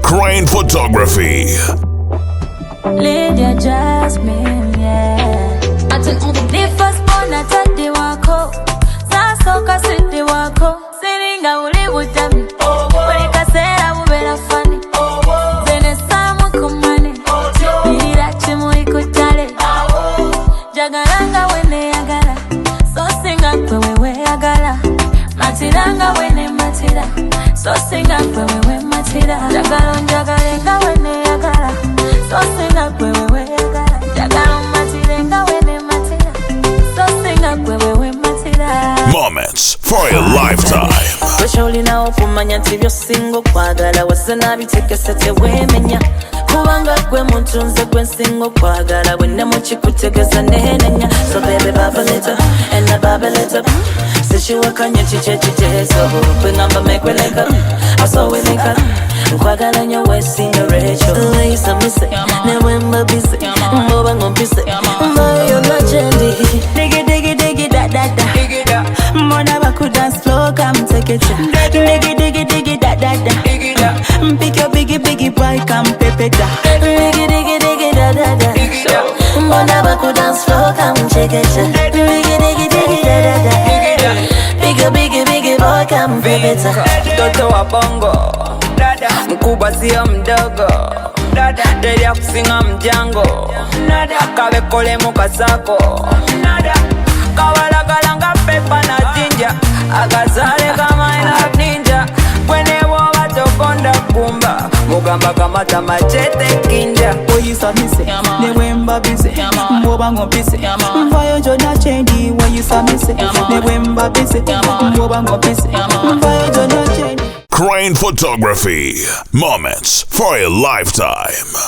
Crane Photography. Lydia Jasmine, yeah. Atin on the first born at the wako. Sasoka sindi wako. Sininga uli wujami. Weka sera wubera funny. Zene samu kumane. Nira chimu ikutale. Jagalanga wene yagala. So singa kwewe yagala. Matiranga wene matira. So singa kwewe matira. Jagalenga wene yagala. So singa kwewe yagala. Jagalon matirenga wene matira. So singa kwewe matira. Moments for a lifetime. Wesholi na okumanya tibyo singo kwagala. Wasena bitekese tewemenya. Kubanga kwe mutunze kwe singo kwagala. Wene muchikutegeza nehenenya. So baby bubble it up, and the bubble it up. Sishiwakanya chiche so pengamba mekwe link up. I saw we link up. Kwagala nyo wesinga Rachel. Laisa mise, newemba bise. Mboba ngompise, mboyo na jendi. Digi digi digi da da da. Mona baku dance floor, come take it. Digi digi digi da da da. Pick your biggie biggie boy, come pepe da. Digi digi digi da da da. Mona baku dance floor, come take it. Digi digi digi da da da. Pick your biggie boy, come pepe da. Toto wa bongo mkubwa sio mdogo, deli ya kusinga mjango, kawekole mukasako, kawalagalanga pepa na jinja, akazale kama ina ninja, kwene woba tokonda kumba, mugamba kamata machete kinja. Oyisa mise, newemba bise, mboba ngompise, mvayo jona chendi. Oyisa mise, newemba bise, mboba ngompise, mvayo jona chendi. Crane Photography. Moments for a lifetime.